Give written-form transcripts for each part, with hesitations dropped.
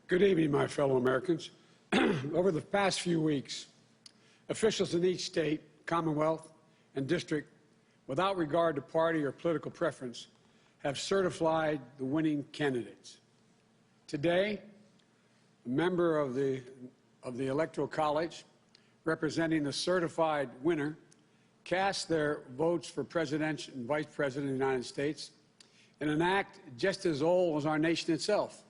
Good evening, my fellow Americans. Over the past few weeks, officials in each state, commonwealth, and district, without regard to party or political preference, have certified the winning candidates. Today, a member of the Electoral College, representing the certified winner, cast their votes for President and Vice President of the United States in an act just as old as our nation itself.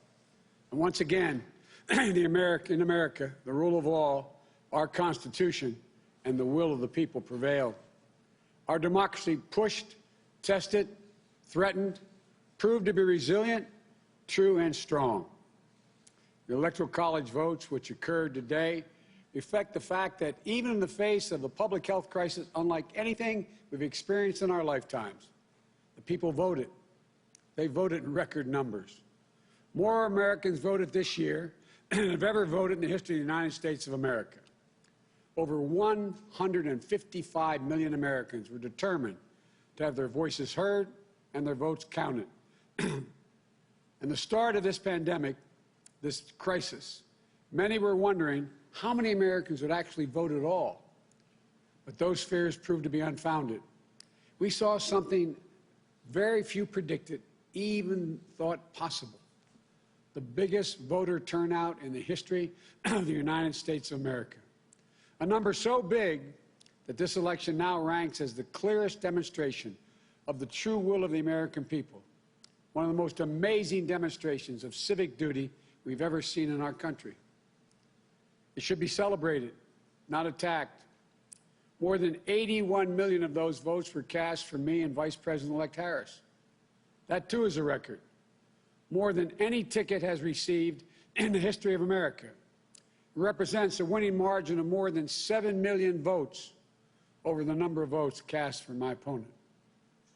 And once again, in America, the rule of law, our Constitution, and the will of the people prevailed. Our democracy pushed, tested, threatened, proved to be resilient, true, and strong. The Electoral College votes, which occurred today, reflect the fact that even in the face of a public health crisis unlike anything we've experienced in our lifetimes, the people voted. They voted in record numbers. More Americans voted this year than have ever voted in the history of the United States of America. Over 155 million Americans were determined to have their voices heard and their votes counted. And the start of this pandemic, this crisis, many were wondering how many Americans would actually vote at all. But those fears proved to be unfounded. We saw something very few predicted, even thought possible. The biggest voter turnout in the history of the United States of America. A number so big that this election now ranks as the clearest demonstration of the true will of the American people. One of the most amazing demonstrations of civic duty we've ever seen in our country. It should be celebrated, not attacked. More than 81 million of those votes were cast for me and Vice President-elect Harris. That, too, is a record. More than any ticket has received in the history of America. It represents a winning margin of more than 7 million votes over the number of votes cast for my opponent.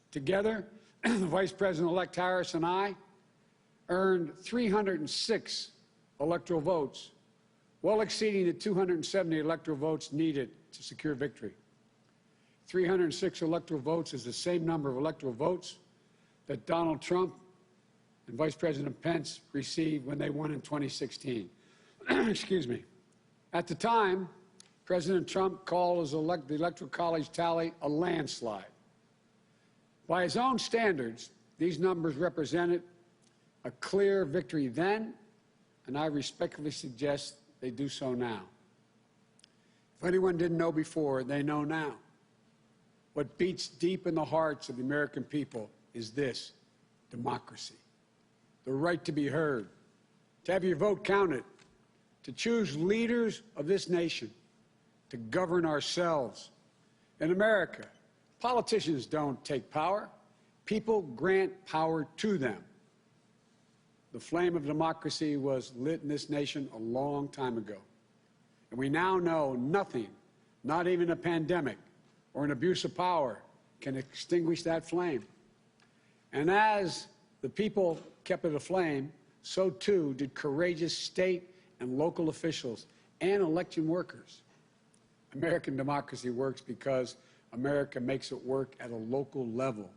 Together, Vice President-elect Harris and I earned 306 electoral votes, well exceeding the 270 electoral votes needed to secure victory. 306 electoral votes is the same number of electoral votes that Donald Trump and Vice President Pence received when they won in 2016. Excuse me. At the time, President Trump called the Electoral College tally a landslide. By his own standards, these numbers represented a clear victory then, and I respectfully suggest they do so now. If anyone didn't know before, they know now. What beats deep in the hearts of the American people is this: democracy. The right to be heard, to have your vote counted, to choose leaders of this nation, to govern ourselves. In America, politicians don't take power. People grant power to them. The flame of democracy was lit in this nation a long time ago. And we now know nothing, not even a pandemic or an abuse of power, can extinguish that flame. And as the people kept it aflame, so too did courageous state and local officials and election workers. American democracy works because America makes it work at a local level.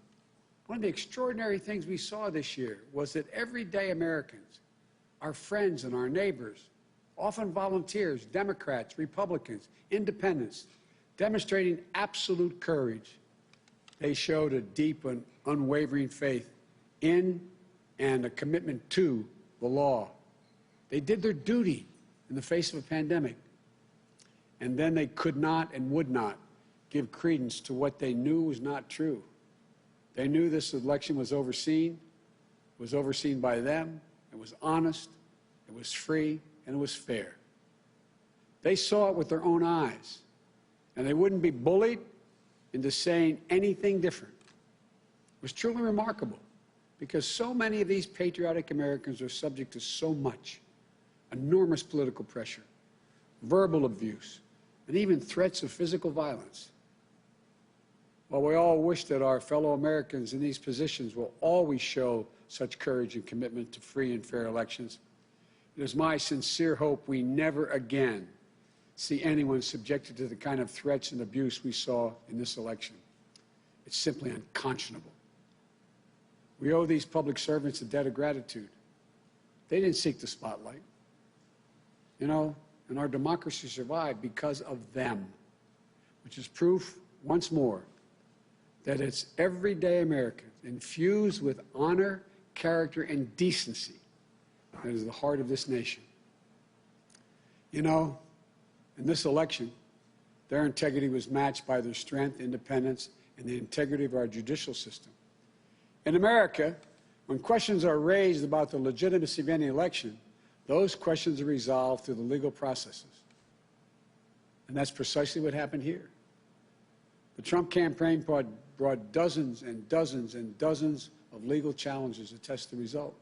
One of the extraordinary things we saw this year was that everyday Americans, our friends and our neighbors, often volunteers, Democrats, Republicans, independents, demonstrating absolute courage. They showed a deep and unwavering faith in and a commitment to the law. They did their duty in the face of a pandemic. And then they could not and would not give credence to what they knew was not true. They knew this election was overseen by them, it was honest, it was free, and it was fair. They saw it with their own eyes, and they wouldn't be bullied into saying anything different. It was truly remarkable, because so many of these patriotic Americans are subject to so much, enormous political pressure, verbal abuse, and even threats of physical violence. While we all wish that our fellow Americans in these positions will always show such courage and commitment to free and fair elections, it is my sincere hope we never again see anyone subjected to the kind of threats and abuse we saw in this election. It's simply unconscionable. We owe these public servants a debt of gratitude. They didn't seek the spotlight. You know, and our democracy survived because of them, which is proof, once more, that it's everyday Americans infused with honor, character, and decency that is the heart of this nation. You know, in this election, their integrity was matched by their strength, independence, and the integrity of our judicial system. In America, when questions are raised about the legitimacy of any election, those questions are resolved through the legal processes. And that's precisely what happened here. The Trump campaign brought dozens and dozens and dozens of legal challenges to test the result.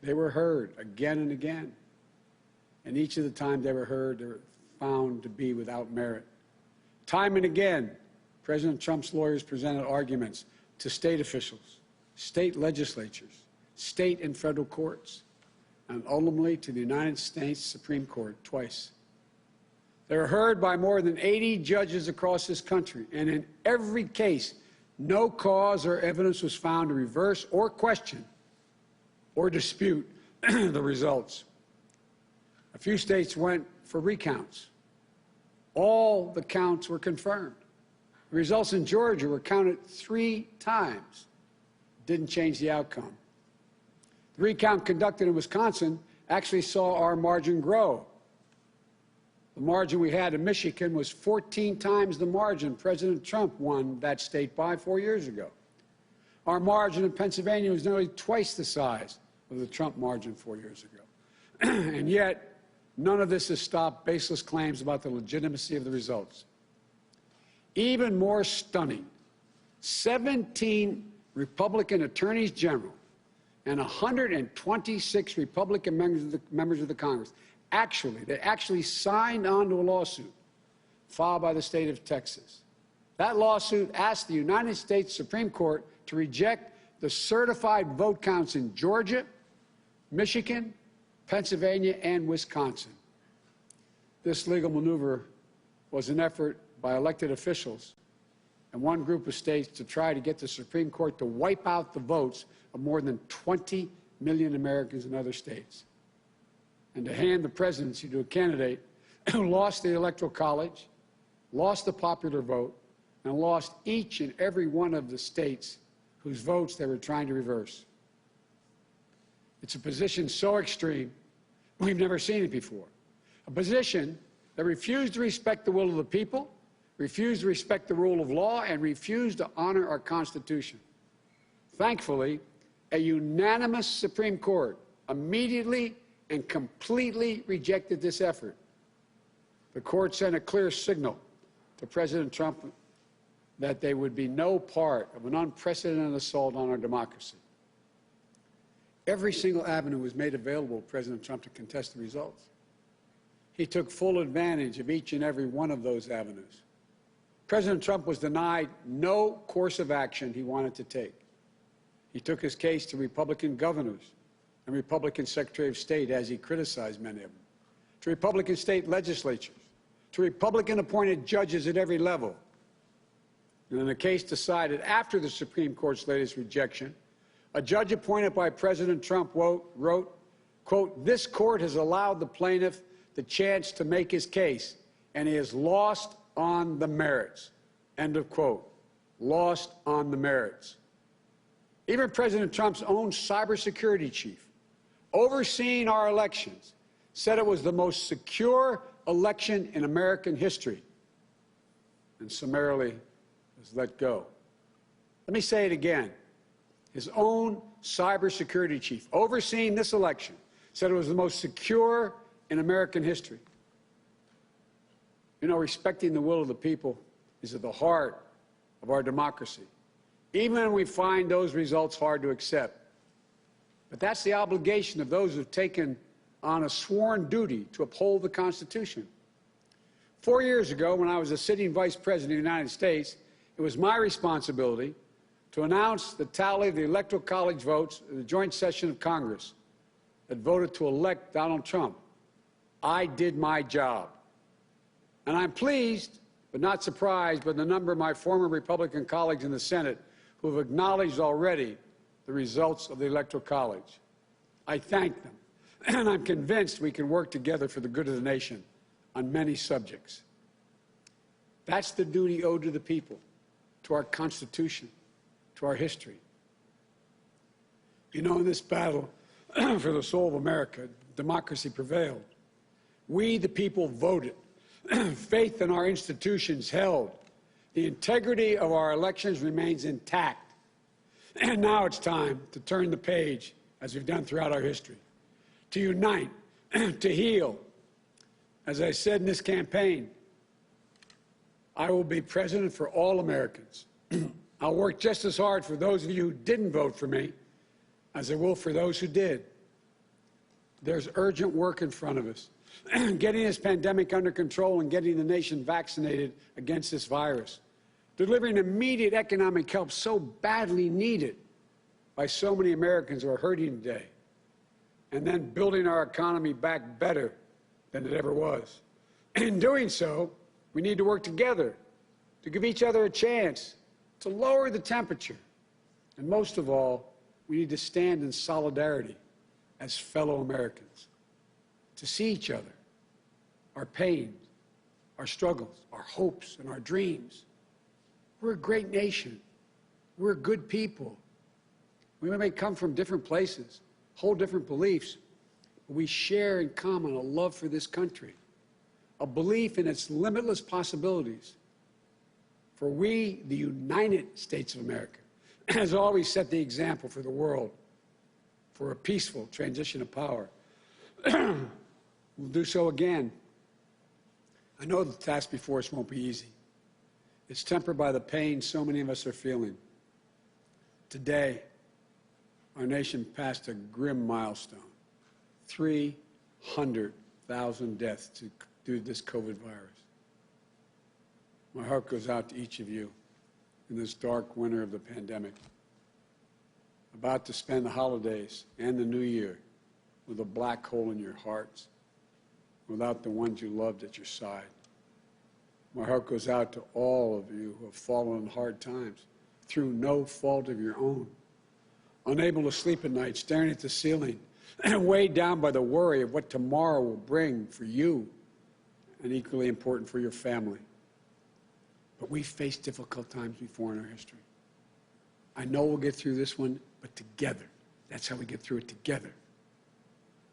They were heard again and again. And each of the times they were heard, they were found to be without merit. Time and again, President Trump's lawyers presented arguments to state officials, state legislatures, state and federal courts, and ultimately to the United States Supreme Court twice. They were heard by more than 80 judges across this country, and in every case, no cause or evidence was found to reverse or question or dispute the results. A few states went for recounts. All the counts were confirmed. The results in Georgia were counted 3 times. Didn't change the outcome. The recount conducted in Wisconsin actually saw our margin grow. The margin we had in Michigan was 14 times the margin President Trump won that state by 4 years ago. Our margin in Pennsylvania was nearly twice the size of the Trump margin 4 years ago. And yet, none of this has stopped baseless claims about the legitimacy of the results. Even more stunning, 17 Republican attorneys general and 126 Republican members of the Congress actually signed on to a lawsuit filed by the state of Texas. That lawsuit asked the United States Supreme Court to reject the certified vote counts in Georgia, Michigan, Pennsylvania, and Wisconsin. This legal maneuver was an effort by elected officials and one group of states to try to get the Supreme Court to wipe out the votes of more than 20 million Americans in other states, and to hand the presidency to a candidate who lost the Electoral College, lost the popular vote, and lost each and every one of the states whose votes they were trying to reverse. It's a position so extreme, we've never seen it before. A position that refused to respect the will of the people, refused to respect the rule of law, and refused to honor our Constitution. Thankfully, a unanimous Supreme Court immediately and completely rejected this effort. The court sent a clear signal to President Trump that there would be no part of an unprecedented assault on our democracy. Every single avenue was made available to President Trump to contest the results. He took full advantage of each and every one of those avenues. President Trump was denied no course of action he wanted to take. He took his case to Republican governors and Republican Secretary of State, as he criticized many of them, to Republican state legislatures, to Republican-appointed judges at every level. And in the case decided after the Supreme Court's latest rejection, a judge appointed by President Trump wrote, quote, "This court has allowed the plaintiff the chance to make his case, and he has lost on the merits," end of quote. Lost on the merits. Even President Trump's own cybersecurity chief, overseeing our elections, said it was the most secure election in American history, and summarily was let go. Let me say it again. His own cybersecurity chief, overseeing this election, said it was the most secure in American history. You know, respecting the will of the people is at the heart of our democracy, even when we find those results hard to accept. But that's the obligation of those who've taken on a sworn duty to uphold the Constitution. 4 years ago, when I was a sitting vice president of the United States, it was my responsibility to announce the tally of the Electoral College votes in the joint session of Congress that voted to elect Donald Trump. I did my job. And I'm pleased, but not surprised, by the number of my former Republican colleagues in the Senate who have acknowledged already the results of the Electoral College. I thank them. And I'm convinced we can work together for the good of the nation on many subjects. That's the duty owed to the people, to our Constitution, to our history. You know, in this battle for the soul of America, democracy prevailed. We, the people, voted. Faith in our institutions held. The integrity of our elections remains intact. And now it's time to turn the page, as we've done throughout our history, to unite, to heal. As I said in this campaign, I will be president for all Americans. I'll work just as hard for those of you who didn't vote for me as I will for those who did. There's urgent work in front of us. Getting this pandemic under control and getting the nation vaccinated against this virus. Delivering immediate economic help so badly needed by so many Americans who are hurting today. And then building our economy back better than it ever was. In doing so, we need to work together to give each other a chance to lower the temperature. And most of all, we need to stand in solidarity as fellow Americans, to see each other, our pains, our struggles, our hopes, and our dreams. We're a great nation. We're good people. We may come from different places, hold different beliefs, but we share in common a love for this country, a belief in its limitless possibilities. For we, the United States of America, has always set the example for the world for a peaceful transition of power. We'll do so again. I know the task before us won't be easy. It's tempered by the pain so many of us are feeling. Today, our nation passed a grim milestone, 300,000 deaths due to this COVID virus. My heart goes out to each of you in this dark winter of the pandemic, about to spend the holidays and the new year with a black hole in your hearts, without the ones you loved at your side. My heart goes out to all of you who have fallen in hard times through no fault of your own, unable to sleep at night, staring at the ceiling, and weighed down by the worry of what tomorrow will bring for you, and equally important for your family. But we've faced difficult times before in our history. I know we'll get through this one, but together. That's how we get through it, together.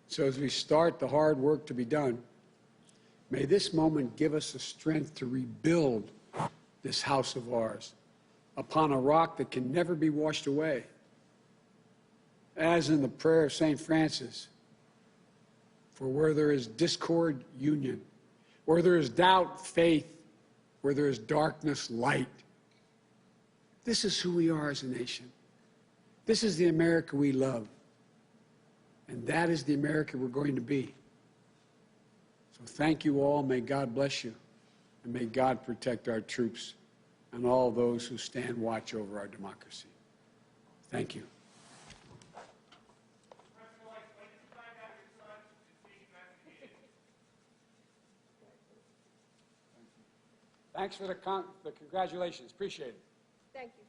So as we start the hard work to be done, may this moment give us the strength to rebuild this house of ours upon a rock that can never be washed away. As in the prayer of St. Francis, for where there is discord, union. Where there is doubt, faith. Where there is darkness, light. This is who we are as a nation. This is the America we love. And that is the America we're going to be. So thank you all. May God bless you. And may God protect our troops and all those who stand watch over our democracy. Thank you. Thanks for the congratulations. Appreciate it. Thank you.